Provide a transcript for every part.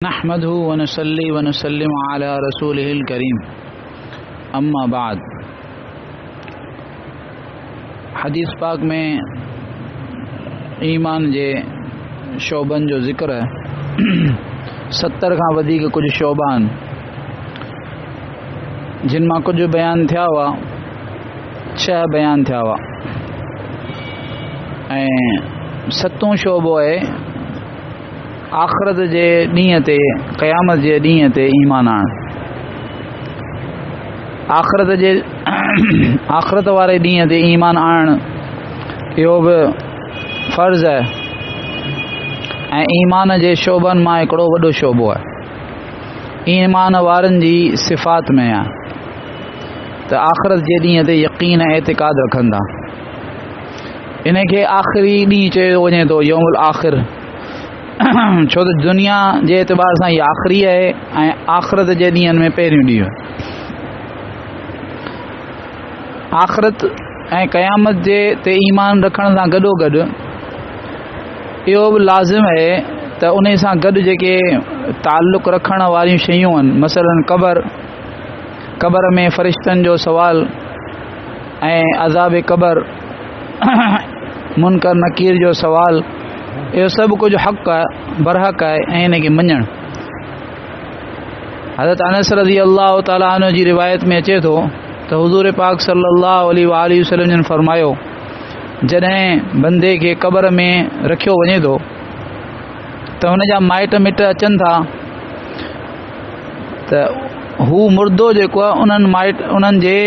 नहमदुहु व नसल्ली व नसल्लिम अला रसूलिहिल करीम अम्मा बाद। हदीस पाक में ईमान जे शोबन जो ज़िक्र है। 70 खां वधीक कुछ शोबान जिन मां कुछ बयान थिया हुआ, 6 बयान थिया हुआ ऐं 7हों शोबो है आख़िरत जे ॾींहं ते, क़यामत जे ॾींहं ते ईमान आणणु। आख़िरत वारे ॾींहं ते ईमान आणणु इहो बि फ़र्ज़ आहे ऐं ईमान जे शोबनि मां हिकिड़ो वॾो शोबो आहे। ईमान वारनि जी सिफ़ात में आहे त आख़िरत जे ॾींहं ते यक़ीन ऐं एतिक़ाद रखंदा। इन खे आख़िरी ॾींहुं चयो वञे थो, यौमुल आख़िर, छो त दुनिया जे एतबार सां इहा आख़िरी आहे ऐं आख़िरत जे ॾींहंनि में पहिरियों ॾींहुं आहे। आख़िरत ऐं क़यामत जे ते ईमान रखण सां गॾोगॾु इहो बि लाज़िम आहे त उन सां गॾु जेके ताल्लुक़ रखण वारियूं शयूं आहिनि, मसलन क़बर में फ़रिश्तनि जो सुवाल ऐं अज़ाब क़बर, मुनकर नकीर जो सुवाल, इहो सभु कुझु हक़ आहे, बरहक़ आहे ऐं इन खे मञणु। हज़रत अनस रज़ी अल्लाह ताला अन्हु जी रिवायत में अचे थो त हुज़ूर पाक सल्लल्लाहु अलैहि वसल्लम जन फरमायो, जॾहिं बंदे खे क़बर में रखियो वञे थो त हुन जा माइट मिट अचनि था त हू मुर्दो जेको आहे उन्हनि जे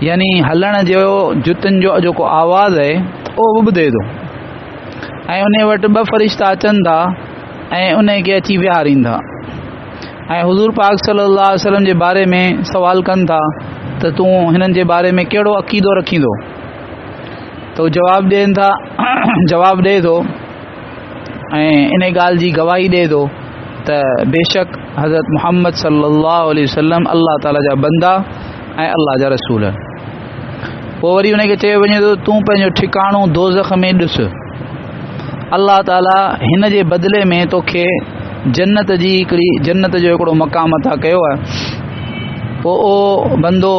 यानी हलण जो जुतनि जो जेको आवाज़ आहे उहो ॿुधे थो ऐं उन वटि 2 फ़रिश्ता अचनि था ऐं उन खे अची विहारींदा ऐं हुज़ूर पाक सल्लल्लाहु अलैहि वसल्लम जे बारे में सवाल कनि था त तूं हिननि जे बारे में कहिड़ो अक़ीदो रखींदो, त हू जवाबु ॾिए थो ऐं इन ॻाल्हि जी गवाही ॾिए थो त बेशक हज़रत मुहम्मद सल्लल्लाहु अलैहि वसल्लम अल्लाह ताला जा बंदा ऐं अल्लाह जा रसूल। पोइ वरी उन खे चयो वञे थो, तूं पंहिंजो ठिकाणो दोज़ख में ॾिस, अल्लाह ताला हिन जे बदिले में तोखे जन्नत जो हिकिड़ो मक़ाम अता कयो आहे। पोइ उहो बंदो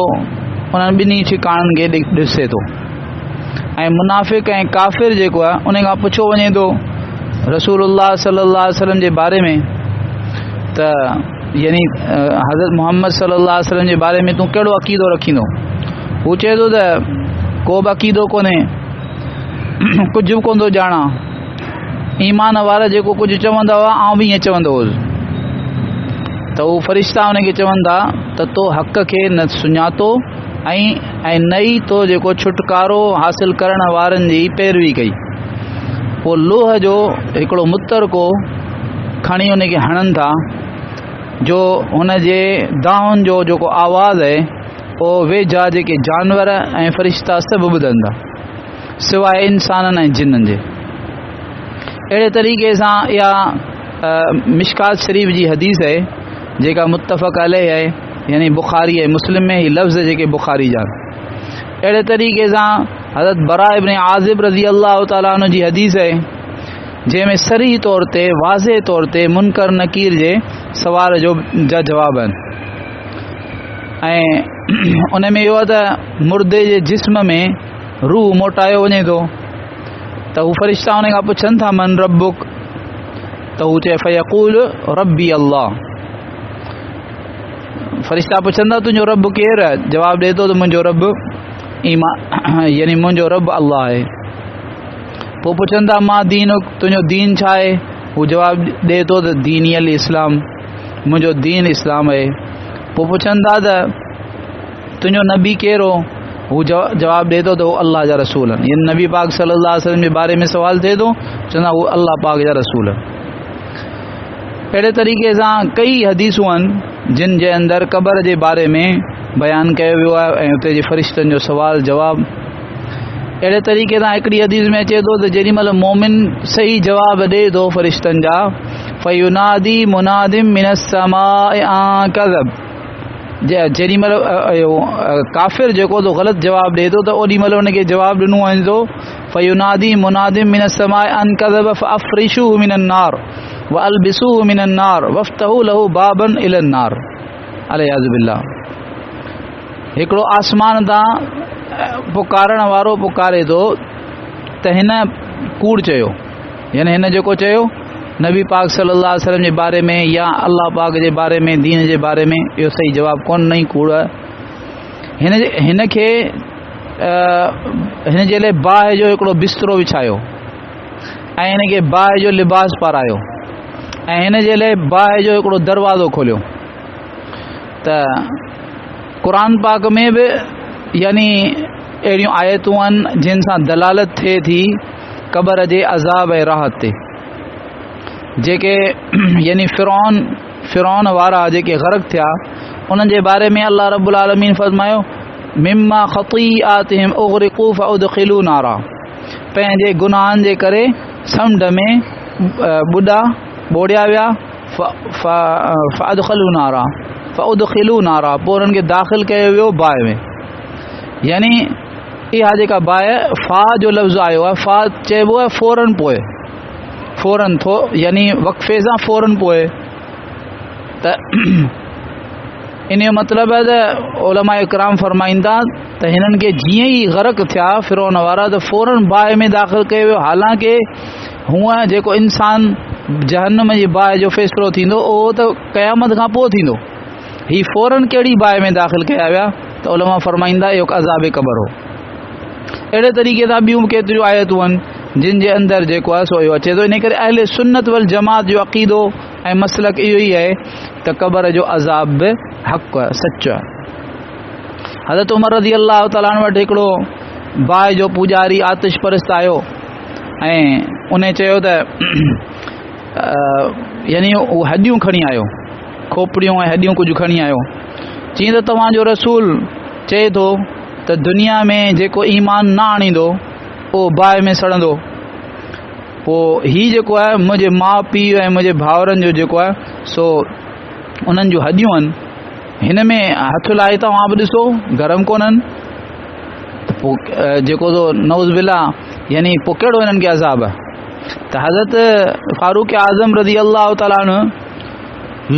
उन्हनि ॿिन्ही ठिकाणनि खे ॾिसे थो ऐं मुनाफ़िक़ ऐं काफ़िर जेको आहे उन खां पुछो वञे थो रसूलुल्लाह सल्लल्लाहु अलैहि वसल्लम जे बारे में, त यानी हज़रत मुहम्मद सल्लल्लाहु अलैहि वसल्लम जे बारे में तूं कहिड़ो अक़ीदो रखींदो? हू चए थो त को बि अक़ीदो कोन्हे, कुझु बि कोन थो ॼाणा। ईमान वारा जेको कुझु चवंदा हुआ आउं बि ईअं चवंदो हुउसि। त हू फ़रिश्ता हुन खे चवंदा त तो हक़ खे न सुञातो ऐं न ई तो जेको छुटकारो हासिल करण वारनि जी पैरवी कई। पोइ लोह जो हिकिड़ो मुतरको खणी उन खे हणनि था, जो हुन जे दाहुनि जो जेको आवाज़ आहे उहो वेझा जेके जानवर ऐं फ़रिश्ता सभु ॿुधनि था, सवाइ इंसाननि ऐं जिन्ननि जे। अहिड़े तरीक़े सां इहा मिशकात शरीफ़ जी हदीस आहे जेका मुत्तफ़क़ अलैह आहे, यानी बुखारी ऐं मुस्लिम में ही लफ़्ज़ जेके बुखारी जा। अहिड़े तरीक़े सां हज़रत बरा इब्न आज़िब रज़ी अल्लाह ताला अन्हु जी हदीस आहे जंहिंमें सरीह तौर ते, वाज़े तौर ते मुनकर नकीर जे सवाल जा जवाब आहिनि ऐं उन में इहो आहे त मुर्दे जे जिस्म में रूह मोटायो वञे थो त हू फ़रिश्ता उन खां पुछनि था मन रब्बुक, त हू चए फ़यक़ूल रब्बी अल्लाह। फ़रिश्ता पुछंदा तुंहिंजो रब केरु आहे? जवाबु ॾिए थो त मुंहिंजो रब यानी मुंहिंजो रब अल्लाह आहे। पोइ पुछंदा मां दीनुक, तुंहिंजो दीन छा आहे? हू जवाबु ॾिए थो त दीनी अल इस्लाम, मुंहिंजो दीन इस्लाम आहे। पोइ पुछंदा त तुंहिंजो नबी कहिड़ो? हू जवाबु ॾिए थो त हू अल्लाह जा रसूल आहिनि। यानी नबी पाक सल्लल्लाहु अलैहि वसल्लम जे बारे में सुवाल थिए थो, चवंदा हू अल्लाह पाक जा रसूल आहिनि। अहिड़े तरीक़े सां कई हदीसूं आहिनि जिन जे अंदरि क़बर जे बारे में बयानु कयो वियो आहे ऐं उते जे फ़रिश्तनि जो सुवाल जवाबु। अहिड़े तरीक़े सां हिकिड़ी हदीस में अचे थो त जेॾीमहिल मोमिन सही जवाबु ॾिए थो फ़रिश्तनि जा, फ़युनादी मुनादिम मिनस समाए कज़ब, जेॾी महिल काफ़िर जेको तो ग़लति जवाबु ॾिए थो त ओॾी महिल उनखे जवाबु ॾिनो वञे थो फयुनादी मुनादिम मिन समाए अन कज़ब फअफ़रिशूहु मिनन नार व अलबिसूहु मिनन नार वफ्तहू लहू बाबन इलन नार अलियाज़ु बिल्लाह। हिकिड़ो आसमान तां पुकारण वारो पुकारे थो त हिन कूड़ चयो, यानी हिन जेको चयो नबी पाक सल्लल्लाहु अलैहि वसल्लम जे बारे में या अल्लाह पाक जे बारे में दीन जे बारे में, इहो सही जवाबु कोन, नई कूड़ आहे। हिन खे हिन जे लाइ बाहि जो हिकिड़ो बिस्तरो विछायो ऐं हिन खे बाहि जो लिबास पारायो ऐं हिन जे लाइ बाहि जो हिकिड़ो दरवाज़ो खोलियो। त क़ुरान पाक में बि यानी अहिड़ियूं आयतूं आहिनि जिन सां दलालत थिए थी क़बर जे अज़ाब ऐं राहत ते। जेके यानी फ़िरौन वारा जेके ग़रक़ थिया उन्हनि जे बारे में अल्लाह रब्बुल आलमीन फरमायो मिम्मा ख़तीआतिहिम उग़रिक़ू फ़उदख़िलू नारा, पंहिंजे गुनाहनि जे करे समुंड में ॿुॾा ॿोड़िया विया फ़उदख़िलू नारा, पोइ उन्हनि खे दाख़िल कयो वियो बाहि में। यानी इहा जेका बाहि फ़ा जो लफ़्ज़ आयो आहे, फ़ा चइबो आहे फ़ौरन पोइ, फ़ौरन थो यानी वक़फ़े सां फ़ौरन पोइ। त इन जो मतिलबु आहे त उलमा इकराम फरमाईंदा त हिननि खे जीअं ई ग़रक़ थिया फ़िरौन वारा त फ़ौरन बाहि में दाख़िल कयो वियो। हालांकि हूअं जेको इंसान जहन्नम जी बाहि जो फ़ैसिलो थींदो उहो त क़यामत खां पोइ थींदो, ही फ़ौरन कहिड़ी बाहि में दाख़िल कया विया त उलमा फरमाईंदा इहो अज़ाब क़बर हो। अहिड़े तरीक़े सां ॿियूं केतिरियूं आयतूं आहिनि जिन जे अंदरि जेको आहे सो इहो अचे थो। इन करे अहले सुन्नत वल जमात जो अक़ीदो ऐं मसलक इहो ई आहे त क़बर जो अज़ाब बि हक़ आहे, सचो आहे। हज़रत उमर रज़ी अल्लाह तआला अन्हु वटि हिकिड़ो बाहि जो पुॼारी आतिश परस्त आयो ऐं उन चयो त यानी उहो हॾियूं खणी आयो, खोपड़ियूं ऐं हॾियूं कुझु खणी आयो। चई त तव्हांजो रसूल चए थो त दुनिया में जेको ईमान न आणींदो उहो बाहि में सड़ंदो। पोइ हीउ जेको आहे मुंहिंजे माउ पीउ ऐं मुंहिंजे भाउरनि जो जेको आहे सो उन्हनि जूं हॾियूं आहिनि, हिन में हथु लाहे तव्हां बि ॾिसो गरम कोन्हनि। त पोइ जेको तो नौज़ बिल्ला यानी पोइ कहिड़ो हिननि खे अज़ाब आहे। त हज़रत फारूक आज़म रज़ी अल्लाह तआला अन्हु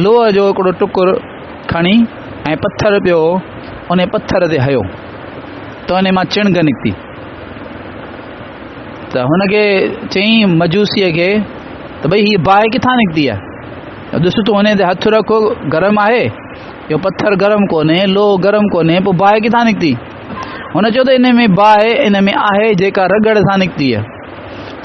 लोह जो हिकिड़ो टुकुर खणी ऐं पत्थर पियो, उन पत्थर ते हयो त उन मां चिणग निकिती। त हुनखे चयईं मजूसीअ खे त भई हीअ बाहि किथां निकिती आहे, ॾिस तूं हुन ते हथु रखो गरम आहे, इहो पत्थर गरम कोन्हे, लोह गरम कोन्हे, पोइ बाहि किथां निकिती। हुन चयो त इन में बाहि इन में आहे जेका रगड़ सां निकिती आहे।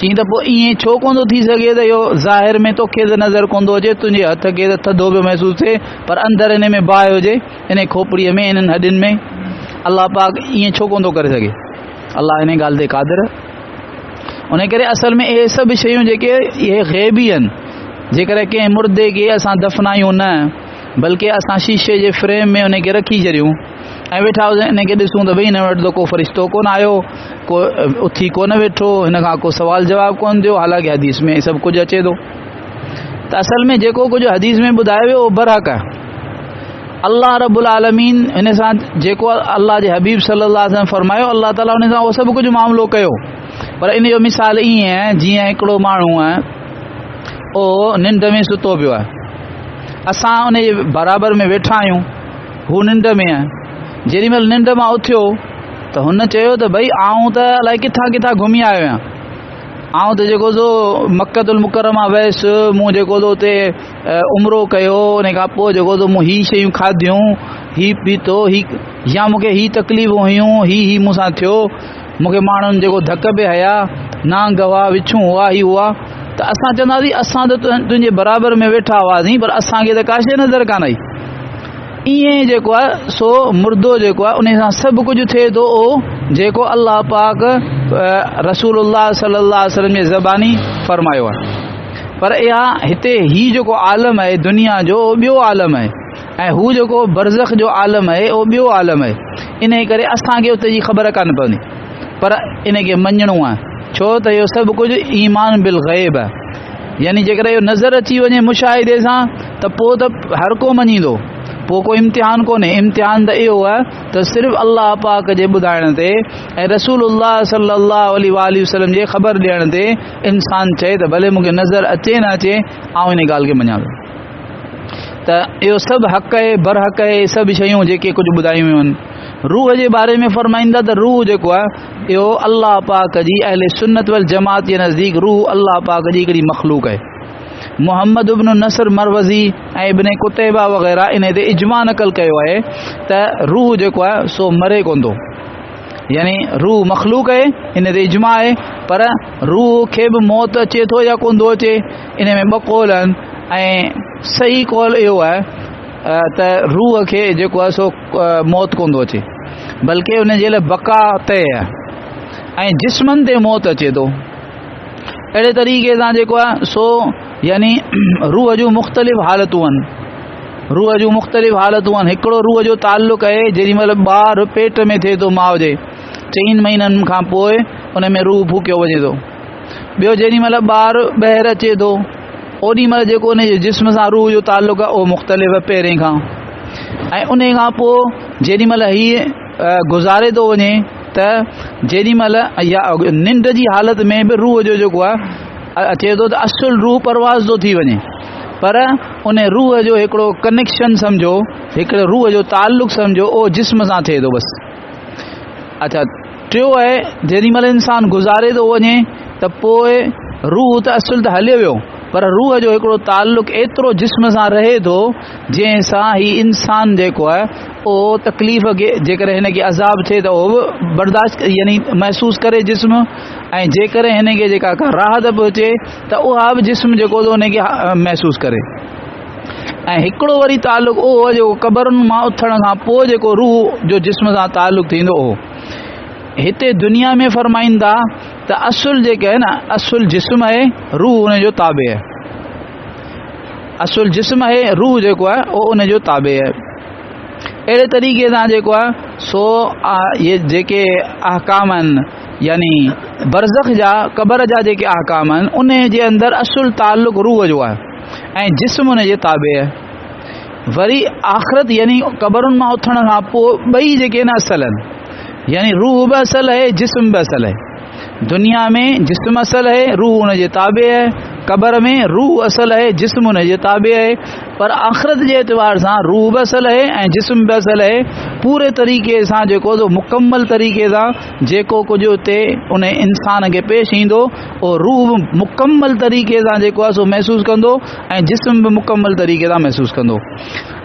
चई त पोइ ईअं छो कोन थो थी सघे त इहो ज़ाहिर में तोखे त नज़र कोन थो अचे, तुंहिंजे हथ खे त थधो पियो महसूसु थिए, पर अंदरि इन में बाहि हुजे, इन खोपड़ीअ में इन्हनि हॾियुनि में। अल्लाह पाक ईअं छो कोन थो करे सघे, अल्लाह इन ॻाल्हि ते क़ादिर। उन करे असल में इहे सभु शयूं जेके इहे ग़ैबी आहिनि, जेकॾहिं कंहिं मुर्दे खे असां दफ़नायूं न बल्कि असां शीशे जे फ्रेम में उनखे रखी छॾियूं ऐं वेठा इनखे ॾिसूं त भई हिन वटि त को फ़रिश्तो कोन आयो, को उथी कोन वेठो, हिन खां को सवाल जवाबु कोन थियो, हालांकि हदीस में सभु कुझु अचे थो। त असल में जेको कुझु हदीस में ॿुधायो वियो उहो बरहक़ आहे। अल्लाह रब्बुल आलमीन हिन सां जेको अल्लाह जे हबीब सल्लल्लाहु अलैहि वसल्लम फरमायो, अल्लाह ताला हुन सां उहो सभु कुझु मामिलो कयो। पर इन जो मिसाल ईअं आहे जीअं हिकिड़ो माण्हू आहे उहो निंड में सुतो पियो आहे, असां उन जे बराबरि में वेठा आहियूं, हू निंड में आहे। जेॾी महिल निंड मां उथियो त हुन चयो त भई आऊं त अलाए किथां किथां घुमी आयो आहियां, आऊं त जेको सो मक्कतुल मुकरमा वयसि, मूं जेको सो उते उमिरो कयो, उन खां पोइ जेको सो मूं हीअ शयूं खाधियूं, हीअ पीतो, या मूंखे हीअ तकलीफ़ूं हुयूं, हीअ मूंसां थियो, मूंखे माण्हुनि जेको धक बि हया, नांग हुआ, विछूं हुआ, हीअ हुआ। त असां चवंदासीं असां त तुंहिंजे बराबरि में वेठा हुआसीं, पर असांखे त का शइ नज़र कान आई। ईअं जेको आहे सो मुर्दो जेको आहे उन सां सभु कुझु थिए थो उहो जेको अल्लाह पाक रसूलुल्लाह सल्लल्लाहु अलैहि वसल्लम जे ज़बानी फरमायो आहे। पर इहा हिते हीउ जेको आलम आहे दुनिया जो उहो ॿियो आलम आहे ऐं हू जेको बरज़ख जो आलम आहे उहो ॿियो आलम आहे। इन करे असांखे उते जी ख़बर कान पवंदी, पर इनखे मञिणो आहे, छो त इहो सभु कुझु ईमान बिल ग़ैब आहे। यानी जेकर इहो नज़र अची वञे मुशाहिदे सां त पोइ त हर को मञींदो, पोइ कोई इम्तिहान कोन्हे। इम्तिहान त इहो आहे त सिर्फ़ु अल्लाह पाक जे ॿुधाइण ते ऐं रसूलुल्लाह सल्लल्लाहु अलैहि वसल्लम जे ख़बर ॾियण ते इंसान चए त भले मूंखे नज़र अचे न अचे आउं इन ॻाल्हि खे मञां थो त इहो सभु हक़ आहे बरहक़ आहे। सभु शयूं जेके कुझु ॿुधायूं वियूं आहिनि। रूह जे बारे में फरमाईंदा त रूह जेको आहे इहो अल्लाह पाक जी अहले सुन्नत वल जमात जे नज़दीक रूह अल्लाह पाक जी हिकिड़ी मख़लूक आहे। मोहम्मद इब्न नसर मरवज़ी ऐं इब्न कुतैबा वग़ैरह इन ते इजमा नक़ल कयो आहे त रूह जेको आहे सो मरे कोन थो, यानी रूह मख़लूक आहे, इन ते इजमा आहे। पर रूह खे बि मौत अचे थो या कोन थो अचे, इन में ॿ कौल आहिनि ऐं सही कौल इहो आहे त रूह खे जेको आहे सो मौत कोन थो अचे, बल्कि उन जे लाइ बका तय आहे ऐं जिस्मनि ते मौत अचे थो। अहिड़े तरीक़े सां जेको आहे सो यानी रूह जूं मुख़्तलिफ़ हालतूं आहिनि, रूह जूं मुख़्तलिफ़ हालतूं आहिनि। हिकिड़ो रूह जो ताल्लुक़ आहे जेॾीमहिल ॿारु पेट में थिए थो माउ जे 4 महीननि खां पोइ उन में रूह फूकियो वञे थो। ॿियो जेॾीमहिल ॿारु ॿाहिरि अचे थो ओॾी महिल जेको उन जे जिस्म सां रूह जो ताल्लुक़ आहे उहो मुख़्तलिफ़ आहे पहिरें खां। ऐं उन खां पोइ जेॾीमहिल हीअ गुज़ारे थो वञे त जेॾीमहिल या निंड जी हालत में बि रूह जो जेको आहे अचे थो त असुल रूह परवाज़ थो थी वञे, पर उन रूह जो हिकिड़ो कनेक्शन सम्झो, हिकिड़े रूह जो ताल्लुक़ सम्झो उहो जिस्म सां थिए थो बसि। अच्छा, टियों आहे जेॾीमहिल इंसानु गुज़ारे थो वञे त पोइ रूह त असुल त हलियो वियो, पर रूह जो हिकिड़ो ताल्लुक़ एतिरो जिस्म सां रहे थो जंहिंसां ही इंसान जेको आहे उहो तकलीफ़ खे जेकर हिन खे अज़ाब थिए त उहो बि बर्दाश्त यानी महसूसु करे जिस्म, ऐं जेकर हिन खे जेका राहत बि अचे त उहा बि जिस्म जेको थो हुन खे महसूसु करे। ऐं हिकिड़ो वरी ताल्लुक़ उहो जेको क़बरुनि मां उथण खां पोइ जेको रूह जो जिस्म सां ताल्लुक़ थींदो उहो हिते दुनिया में फरमाईंदा त असुल जेके आहे न असुल जिस्म आहे, रूह उन जो ताबे आहे। असुल जिस्म आहे, रूह जेको आहे उहो उन जो ताबे आहे। अहिड़े तरीक़े सां जेको आहे सो ये जेके अहकाम आहिनि यानी बरज़ख जा क़बर जा जेके अहकाम आहिनि उन जे अंदरि असुल ताल्लुक़ रूह जो आहे ऐं जिस्म उन जे ताबे आहे। वरी आख़िरत यानी क़बरुनि मां उथण खां पोइ ॿई जेके न असल आहिनि, यानी रूह बि असल आहे जिस्म बि असल आहे। दुनिया में जिस्म असल है, रूह उन जे ताबे है। क़बर में रूह असल है, जिस्म उन जे ताबे है। पर आख़िरत जे एतबार सां रूह बि असल है ऐं जिस्म बि असल है। पूरे तरीक़े सां जेको तो मुकम्मल तरीक़े सां जेको कुझु उते उन इंसान खे पेश ईंदो उहो रूह बि मुकम्मल तरीक़े सां जेको आहे सो महसूसु कंदो ऐं जिस्म बि मुकम्मल तरीक़े सां महसूसु कंदो।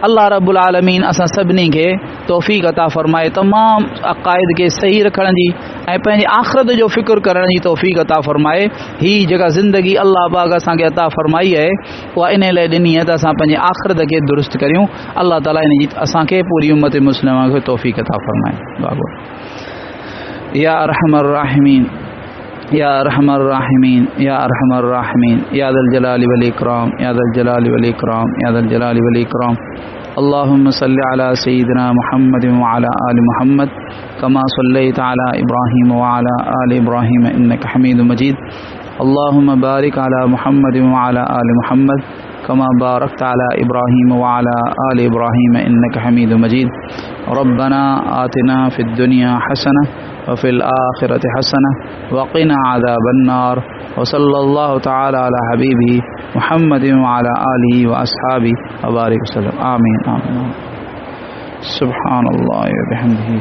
अल्लाह रब्बुल आलमीन असां सभिनी खे तौफ़ीक़ अता फ़रमाए तमामु अक़ाइद खे सही रखण जी ऐं पंहिंजी आख़िरत जो फ़िक्र करण जी तौफ़ीक़ अता फ़रमाए। हीअ जेका ज़िंदगी अल्लाह पाक असांखे अता फ़रमाई आहे उहा इन लाइ ॾिनी आहे त असां पंहिंजे आख़िरत खे दुरुस्त करियूं। अल्लाह ताला इन जी असांखे पूरी उम्मत मुस्लिमा खे तौफ़ीक़ अता फ़रमाए। या अरहमर राहिमीन या अरहमर राहिमीन या अरहमर राहिमीन या ज़ल जलाली वल इकराम या ज़ल जलाली वल इकराम या ज़ल जलाली वल इकराम। अल्लाहुम्मा सल्लि अला सय्यिदिना मुहम्मद व अला आलि मुहम्मद कमा सल्लैता अला इब्राहीम व अला आलि इब्राहीम इन्नका हमीदुम मजीद। अल्लाहुम्मा बारिक अला मुहम्मद व अला आलि मुहम्मद कमा बारकता अला इब्राहीम व अला आलि इब्राहीम इन्नका हमीदुम मजीद। रब्बना आतिना फिद दुनिया हसना व फिल आखिरति हसना व क़िना अज़ाबन नार व सल्लल्लाहु तआला अला हबीबी मुहम्मद व अला आलिहि व अस्हाबी व बारिक वसल्लम। आमीन आमीन। सुब्हानल्लाह व बिहम्दिही।